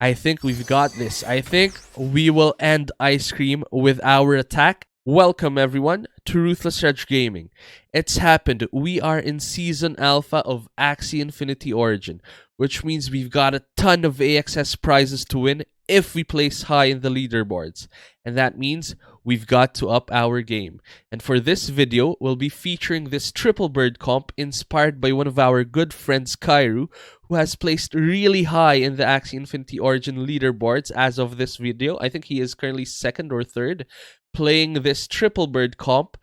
I think we've got this. I think we will end Ice Cream with our attack. Welcome everyone to RuthlessRedge Gaming. It's happened. We are in Season Alpha of Axie Infinity Origin, which means we've got a ton of AXS prizes to win if we place high in the leaderboards. And that means we've got to up our game. And for this video, we'll be featuring this triple bird comp inspired by one of our good friends, Kairu, who has placed really high in the Axie Infinity Origin leaderboards as of this video. I think he is currently second or third, playing this triple bird comp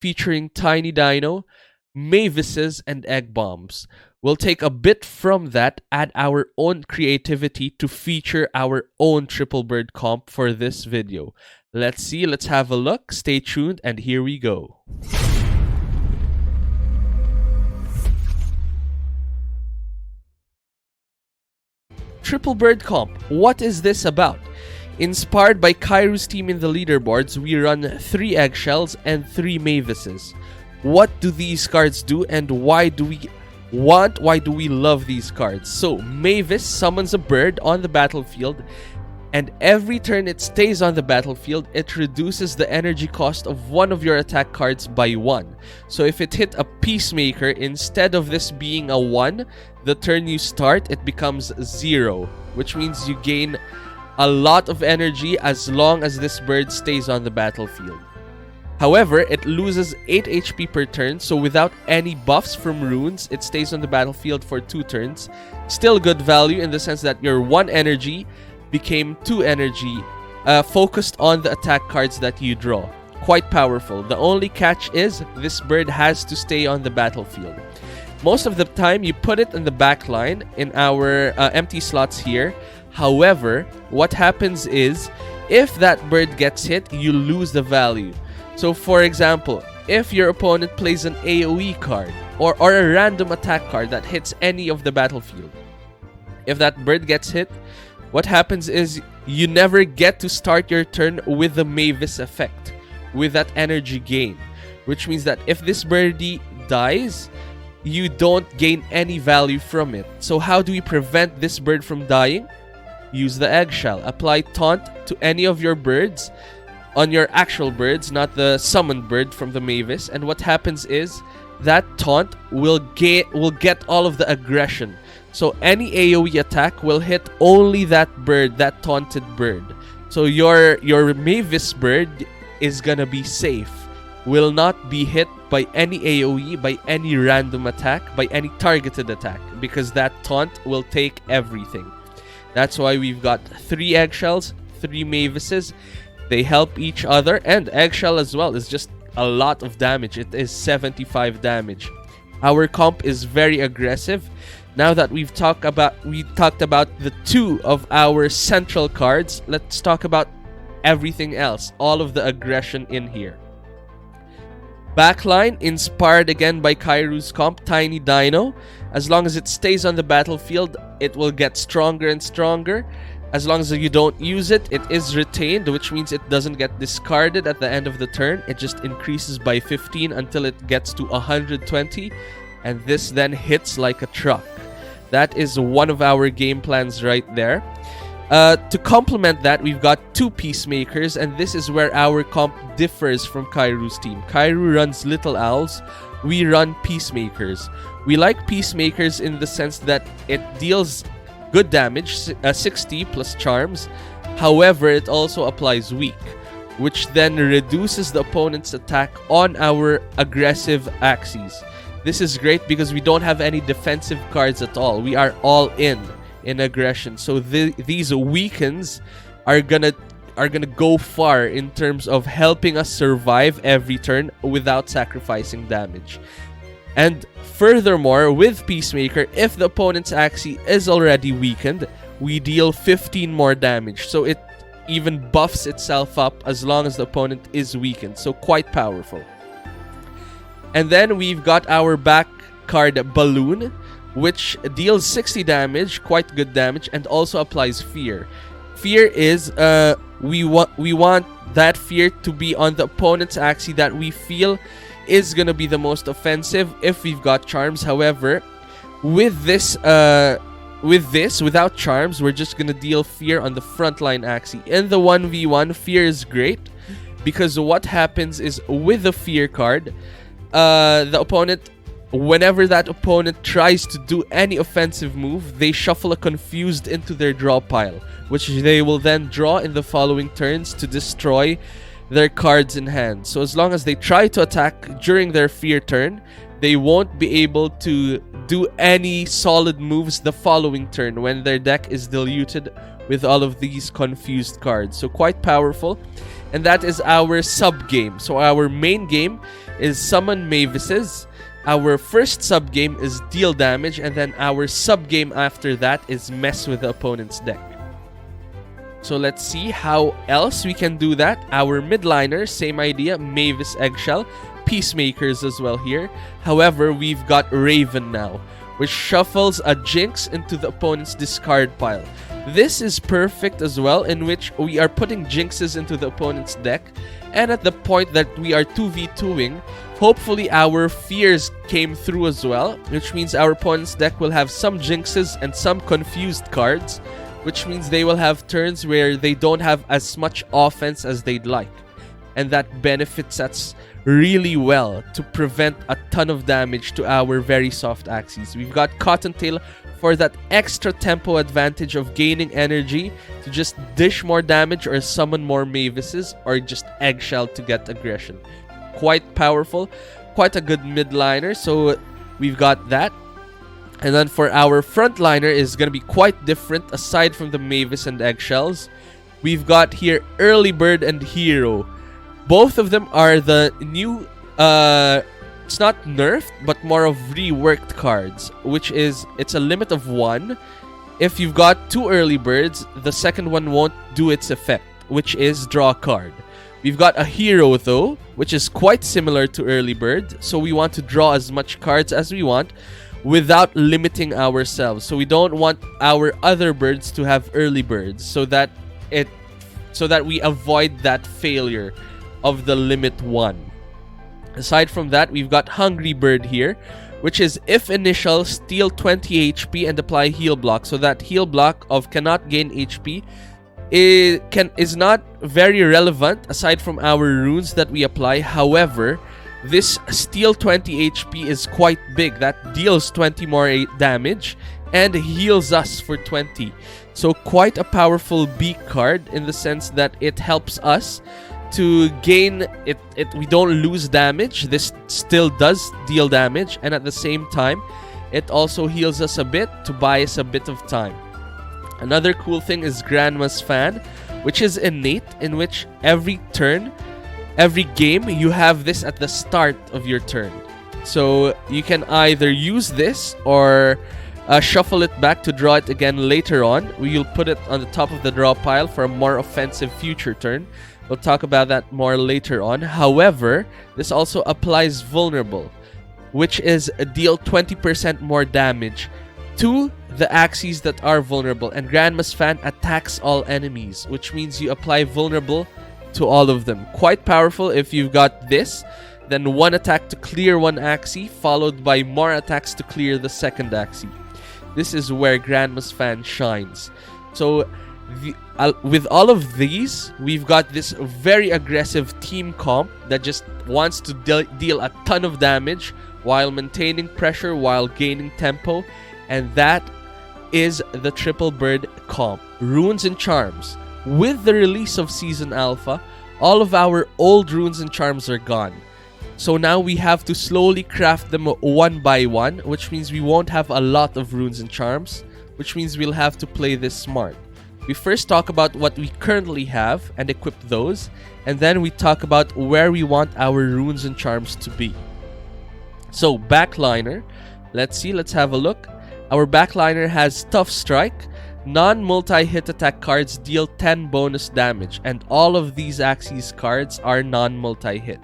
featuring Tiny Dino, Mavises, and Egg Bombs. We'll take a bit from that, add our own creativity to feature our own triple bird comp for this video. Let's see, let's have a look, stay tuned, and here we go. Triple bird comp, what is this about? Inspired by Kairu's team in the leaderboards, we run 3 Eggshells and 3 Mavises. What do these cards do and why do we love these cards? So, Mavis summons a bird on the battlefield, and every turn it stays on the battlefield, it reduces the energy cost of one of your attack cards by 1. So if it hit a Peacemaker, instead of this being a 1, the turn you start, it becomes 0, which means you gain a lot of energy as long as this bird stays on the battlefield. However, it loses 8 HP per turn, so without any buffs from runes, it stays on the battlefield for 2 turns. Still good value in the sense that your 1 energy became 2 energy, focused on the attack cards that you draw. Quite powerful. The only catch is, this bird has to stay on the battlefield. Most of the time, you put it in the back line in our empty slots here. However, what happens is, if that bird gets hit, you lose the value. So for example, if your opponent plays an AoE card or a random attack card that hits any of the battlefield, if that bird gets hit, what happens is you never get to start your turn with the Mavis effect, with that energy gain. Which means that if this birdie dies, you don't gain any value from it. So how do we prevent this bird from dying? Use the Eggshell. Apply Taunt to any of your birds, on your actual birds, not the summoned bird from the Mavis. And what happens is, that Taunt will get all of the aggression. So any AoE attack will hit only that bird, that taunted bird. So your Mavis bird is gonna be safe. Will not be hit by any AoE, by any random attack, by any targeted attack. Because that taunt will take everything. That's why we've got 3 Eggshells, 3 Mavises. They help each other, and Eggshell as well is just a lot of damage. It is 75 damage. Our comp is very aggressive. Now that we talked about the 2 of our central cards, let's talk about everything else, all of the aggression in here. Backline, inspired again by Kairu's comp, Tiny Dino. As long as it stays on the battlefield, it will get stronger and stronger. As long as you don't use it, it is retained, which means it doesn't get discarded at the end of the turn. It just increases by 15 until it gets to 120, and this then hits like a truck. That is one of our game plans right there. To complement that, we've got 2 Peacemakers, and this is where our comp differs from Kairu's team. Kairu runs Little Owls, we run Peacemakers. We like Peacemakers in the sense that it deals good damage, 60 plus charms. However, it also applies weak, which then reduces the opponent's attack on our aggressive Axies. This is great because we don't have any defensive cards at all. We are all in aggression. So these weakens are gonna go far in terms of helping us survive every turn without sacrificing damage. And furthermore, with Peacemaker, if the opponent's Axie is already weakened, we deal 15 more damage. So it even buffs itself up as long as the opponent is weakened. So quite powerful. And then we've got our back card Balloon, which deals 60 damage, quite good damage, and also applies Fear. Fear is, we want that Fear to be on the opponent's Axie that we feel is gonna be the most offensive if we've got charms. However, with this with this, without charms, we're just gonna deal fear on the frontline Axie. In the 1v1, fear is great because what happens is with the fear card, the opponent, whenever that opponent tries to do any offensive move, they shuffle a confused into their draw pile, which they will then draw in the following turns to destroy their cards in hand. So as long as they try to attack during their fear turn, they won't be able to do any solid moves the following turn when their deck is diluted with all of these confused cards. So quite powerful. And that is our sub-game. So our main game is summon Mavises. Our first sub-game is deal damage. And then our sub-game after that is mess with the opponent's deck. So let's see how else we can do that. Our midliner, same idea, Mavis, Eggshell. Peacemakers as well here. However, we've got Raven now, which shuffles a Jinx into the opponent's discard pile. This is perfect as well, in which we are putting Jinxes into the opponent's deck, and at the point that we are 2v2ing, hopefully our fears came through as well, which means our opponent's deck will have some Jinxes and some confused cards, which means they will have turns where they don't have as much offense as they'd like. And that benefits us really well to prevent a ton of damage to our very soft Axies. We've got Cottontail for that extra tempo advantage of gaining energy to just dish more damage or summon more Mavises, or just Eggshell to get aggression. Quite powerful, quite a good midliner, so we've got that. And then for our frontliner is going to be quite different aside from the Mavis and Eggshells. We've got here Early Bird and Hero. Both of them are the new, it's not nerfed, but more of reworked cards, which is, it's a limit of 1. If you've got 2 early birds, the second one won't do its effect, which is draw a card. We've got a hero though, which is quite similar to early bird, so we want to draw as much cards as we want without limiting ourselves. So we don't want our other birds to have early birds, so that we avoid that failure of the limit 1. Aside from that, we've got Hungry Bird here, which is if initial, steal 20 HP and apply heal block. So that heal block of cannot gain HP is not very relevant aside from our runes that we apply. However, this steal 20 HP is quite big. That deals 20 more damage and heals us for 20. So quite a powerful beak card in the sense that it helps us to gain it. We don't lose damage. This still does deal damage, and at the same time it also heals us a bit to buy us a bit of time. Another cool thing is Grandma's Fan, which is innate, in which every turn, every game, you have this at the start of your turn. So you can either use this or shuffle it back to draw it again later on. We'll put it on the top of the draw pile for a more offensive future turn. We'll talk about that more later on. However, this also applies Vulnerable, which is deal 20% more damage to the Axies that are vulnerable. And Grandma's Fan attacks all enemies, which means you apply Vulnerable to all of them. Quite powerful if you've got this. Then one attack to clear one Axie, followed by more attacks to clear the second Axie. This is where Grandma's Fan shines. So with all of these, we've got this very aggressive team comp that just wants to deal a ton of damage while maintaining pressure, while gaining tempo. And that is the Triple Bird comp. Runes and Charms. With the release of Season Alpha, all of our old runes and charms are gone. So now we have to slowly craft them one by one, which means we won't have a lot of runes and charms, which means we'll have to play this smart. We first talk about what we currently have and equip those, and then we talk about where we want our runes and charms to be. So backliner, let's have a look. Our backliner has Tough Strike. Non-multi-hit attack cards deal 10 bonus damage, and all of these Axies cards are non-multi-hit.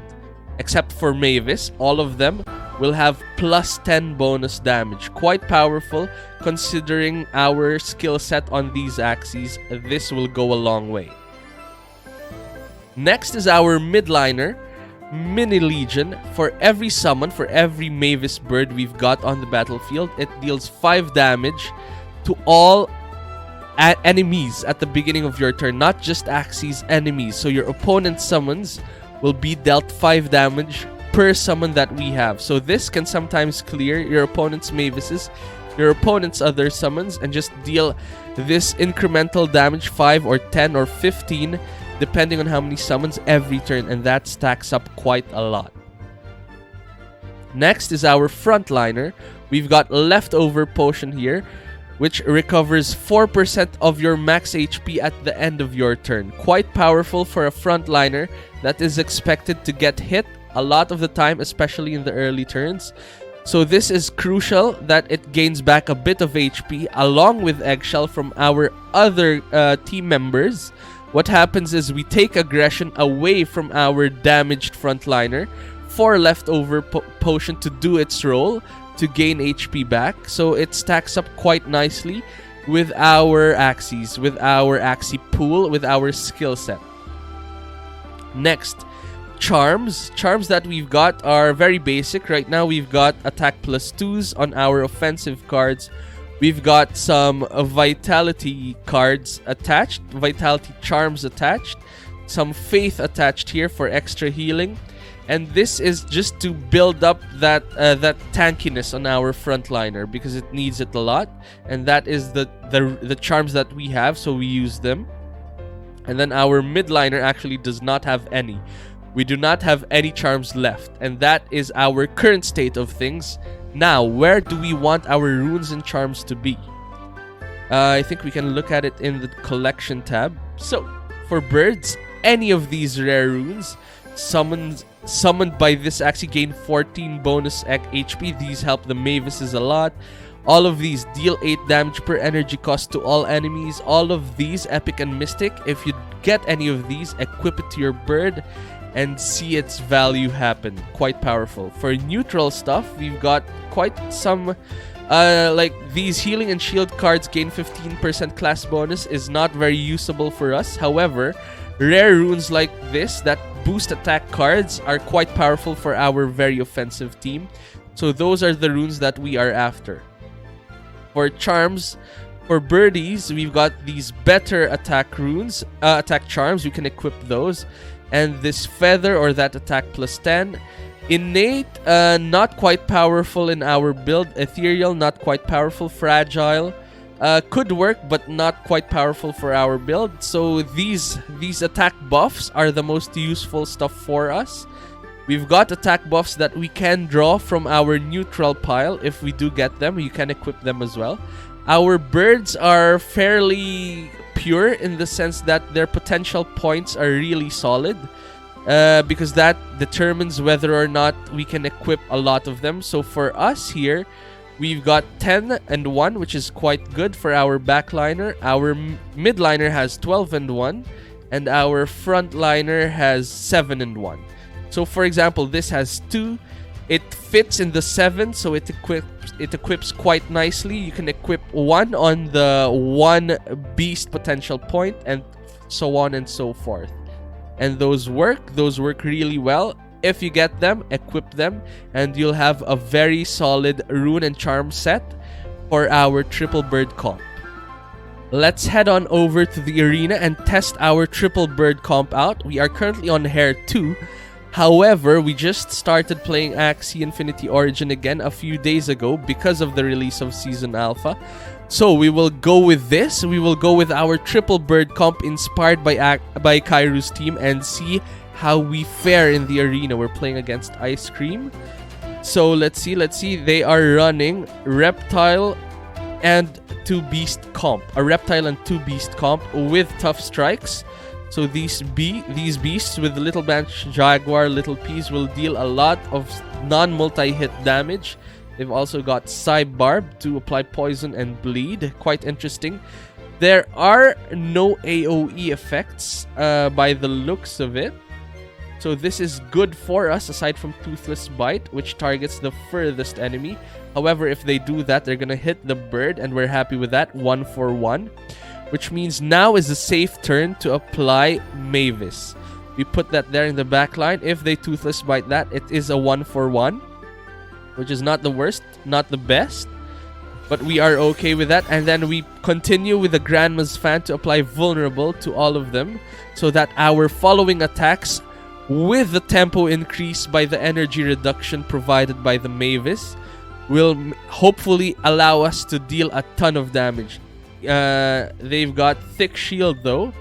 Except for Mavis, all of them will have plus 10 bonus damage. Quite powerful considering our skill set on these Axies. This will go a long way. Next is our midliner, Mini Legion. For every summon, for every Mavis bird we've got on the battlefield, it deals 5 damage to all enemies at the beginning of your turn, not just Axie's enemies. So your opponent's summons will be dealt 5 damage per summon that we have. So this can sometimes clear your opponent's Mavises, your opponent's other summons, and just deal this incremental damage, 5 or 10 or 15, depending on how many summons every turn, and that stacks up quite a lot. Next is our frontliner. We've got Leftover Potion here, which recovers 4% of your max HP at the end of your turn. Quite powerful for a frontliner that is expected to get hit a lot of the time, especially in the early turns. So this is crucial that it gains back a bit of HP along with Eggshell from our other team members. What happens is we take aggression away from our damaged frontliner for Leftover Potion to do its role, to gain HP back. So it stacks up quite nicely with our Axies, with our Axie pool, with our skill set. Next, charms. Charms that we've got are very basic. Right now we've got attack +2s on our offensive cards. We've got some vitality cards attached, vitality charms attached, some faith attached here for extra healing. And this is just to build up that tankiness on our frontliner, because it needs it a lot. And that is the charms that we have, so we use them. And then our midliner actually does not have any. We do not have any charms left, and that is our current state of things. Now, where do we want our runes and charms to be? I think we can look at it in the collection tab. So, for birds, any of these rare runes summoned by this Axie gain 14 bonus HP. These help the Mavises a lot. All of these deal 8 damage per energy cost to all enemies. All of these, epic and mystic. If you get any of these, equip it to your bird and see its value happen. Quite powerful. For neutral stuff, we've got quite some like these healing and shield cards gain 15% class bonus is not very usable for us. However, rare runes like this that boost attack cards are quite powerful for our very offensive team. So those are the runes that we are after. For charms, for birdies, we've got these better attack runes, attack charms. You can equip those. And this feather, or that attack +10. Innate, not quite powerful in our build. Ethereal, not quite powerful. Fragile, could work, but not quite powerful for our build. So these attack buffs are the most useful stuff for us. We've got attack buffs that we can draw from our neutral pile. If we do get them, you can equip them as well. Our birds are fairly pure in the sense that their potential points are really solid, because that determines whether or not we can equip a lot of them. So for us here, we've got 10 and 1, which is quite good for our backliner. Our midliner has 12 and 1, and our frontliner has 7 and 1. So for example, this has 2. It fits in the 7, so it equips quite nicely. You can equip 1 on the 1 beast potential point, and so on and so forth. And those work really well. If you get them, equip them, and you'll have a very solid rune and charm set for our triple bird comp. Let's head on over to the arena and test our triple bird comp out. We are currently on Hair 2. However, we just started playing Axie Infinity Origin again a few days ago because of the release of Season Alpha. So we will go with this. We will go with our triple bird comp inspired by Kairu's team and see how we fare in the arena. We're playing against Ice Cream. So let's see. They are running Reptile and 2 Beast comp. A Reptile and 2 Beast comp with Tough Strikes. So these beasts with Little Branch Jaguar, Little Peas will deal a lot of non-multi-hit damage. They've also got Psy Barb to apply poison and bleed. Quite interesting. There are no AoE effects by the looks of it. So this is good for us aside from Toothless Bite, which targets the furthest enemy. However, if they do that, they're gonna hit the bird, and we're happy with that. 1 for 1. Which means now is a safe turn to apply Mavis. We put that there in the back line. If they Toothless Bite that, it is a 1 for 1. Which is not the worst, not the best. but we are okay with that. And then we continue with the Grandma's Fan to apply vulnerable to all of them, so that our following attacks with the tempo increase by the energy reduction provided by the Mavis will hopefully allow us to deal a ton of damage. They've got thick shield though,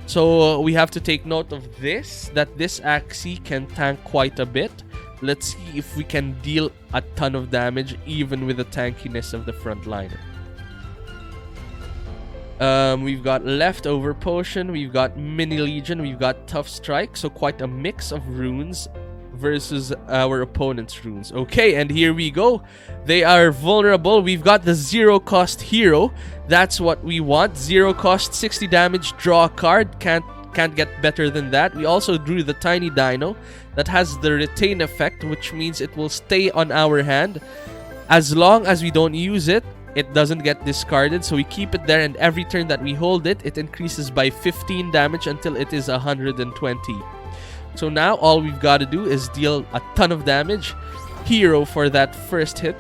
so we have to take note of this, that this Axie can tank quite a bit. Let's see if we can deal a ton of damage even with the tankiness of the frontliner. We've got Leftover Potion, we've got Mini Legion, we've got Tough Strike, so quite a mix of runes versus our opponent's runes. Okay, and here we go. They are vulnerable. We've got the zero cost hero. That's what we want. Zero cost, 60 damage, draw a card. Can't get better than that. We also drew the Tiny Dino that has the retain effect, which means it will stay on our hand. As long as we don't use it, it doesn't get discarded, so we keep it there, and every turn that we hold it, it increases by 15 damage until it is 120. So now all we've got to do is deal a ton of damage. Hero for that first hit.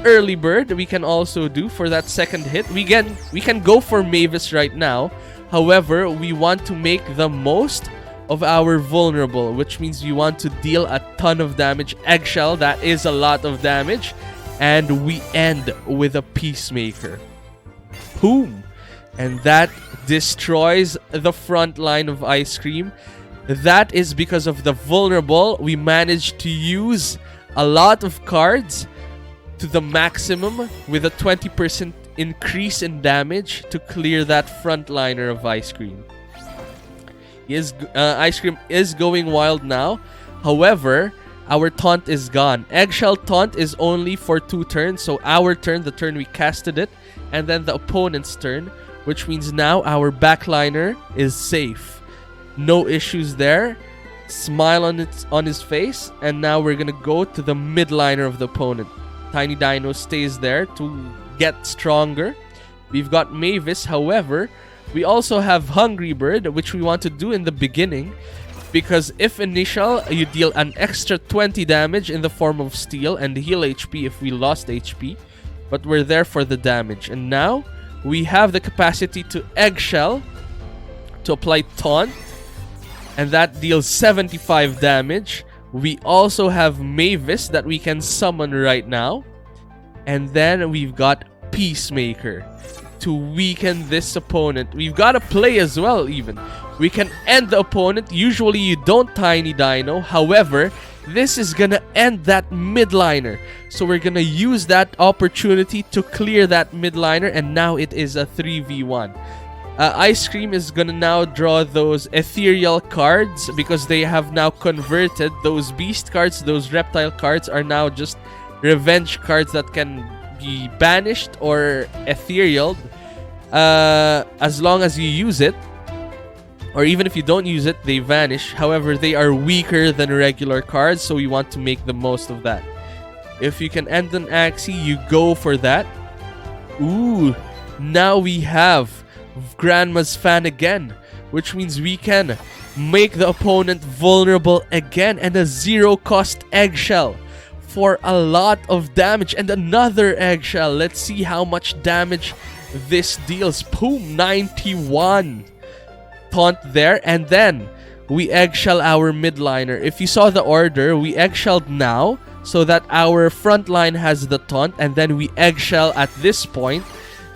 Early Bird we can also do for that second hit. We can go for Mavis right now. However, we want to make the most of our vulnerable, which means we want to deal a ton of damage. Eggshell, that is a lot of damage. And we end with a Peacemaker. Boom! And that destroys the front line of Ice Cream. That is because of the vulnerable. We managed to use a lot of cards to the maximum with a 20% increase in damage to clear that frontliner of Ice Cream. Ice Cream is going wild now. However, our taunt is gone. Eggshell taunt is only for 2 turns. So our turn, the turn we casted it, and then the opponent's turn, which means now our backliner is safe. No issues there. Smile on his face. And now we're gonna go to the midliner of the opponent. Tiny Dino stays there to get stronger. We've got Mavis, however, we also have Hungry Bird, which we want to do in the beginning. Because if initial, you deal an extra 20 damage in the form of steel and heal HP if we lost HP. But we're there for the damage. And now, we have the capacity to Eggshell to apply Taunt. And that deals 75 damage. We also have Mavis that we can summon right now. And then we've got Peacemaker to weaken this opponent. We've got a play as well even. We can end the opponent. Usually you don't Tiny Dino. However, this is gonna end that midliner. So we're gonna use that opportunity to clear that midliner. And now it is a 3v1. Ice Cream is gonna now draw those ethereal cards because they have now converted those beast cards. Those reptile cards are now just revenge cards that can be banished or ethereal as long as you use it. Or even if you don't use it, they vanish. However, they are weaker than regular cards, so we want to make the most of that. If you can end an Axie, you go for that. Ooh, now we have Grandma's Fan again, which means we can make the opponent vulnerable again, and a zero cost Eggshell for a lot of damage, and another Eggshell. Let's see how much damage this deals. Boom, 91 taunt there, and then we Eggshell our midliner. If you saw the order, we Eggshelled now so that our front line has the taunt, and then we Eggshell at this point.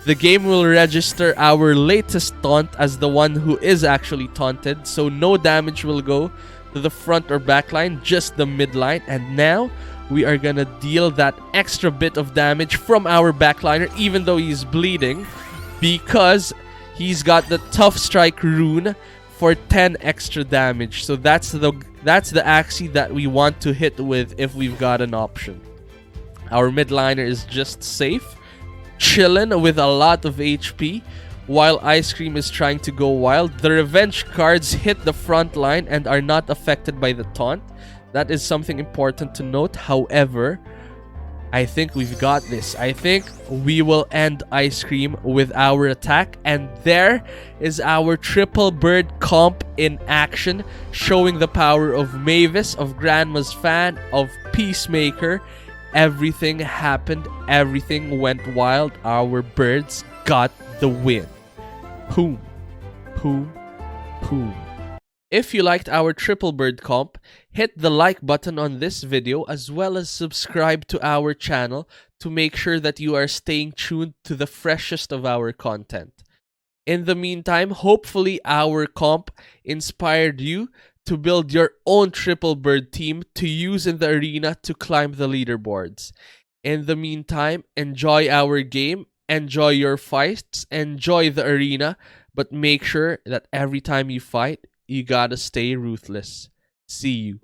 The game will register our latest taunt as the one who is actually taunted, so no damage will go to the front or back line, just the midline. And now we are gonna deal that extra bit of damage from our backliner, even though he's bleeding, because he's got the Tough Strike rune for 10 extra damage. So that's the Axie that we want to hit with if we've got an option. Our midliner is just safe, chillin' with a lot of HP, while Ice Cream is trying to go wild. The revenge cards hit the front line and are not affected by the taunt. That is something important to note. However, I think we've got this. I think we will end Ice Cream with our attack. And there is our triple bird comp in action, showing the power of Mavis, of Grandma's Fan, of Peacemaker, Everything happened. Everything went wild. Our birds got the win. Boom. Boom. Boom. If you liked our triple bird comp, hit the like button on this video as well as subscribe to our channel to make sure that you are staying tuned to the freshest of our content. In the meantime, hopefully our comp inspired you to build your own triple bird team to use in the arena to climb the leaderboards. In the meantime, enjoy our game, enjoy your fights, enjoy the arena, but make sure that every time you fight, you gotta stay ruthless. See you.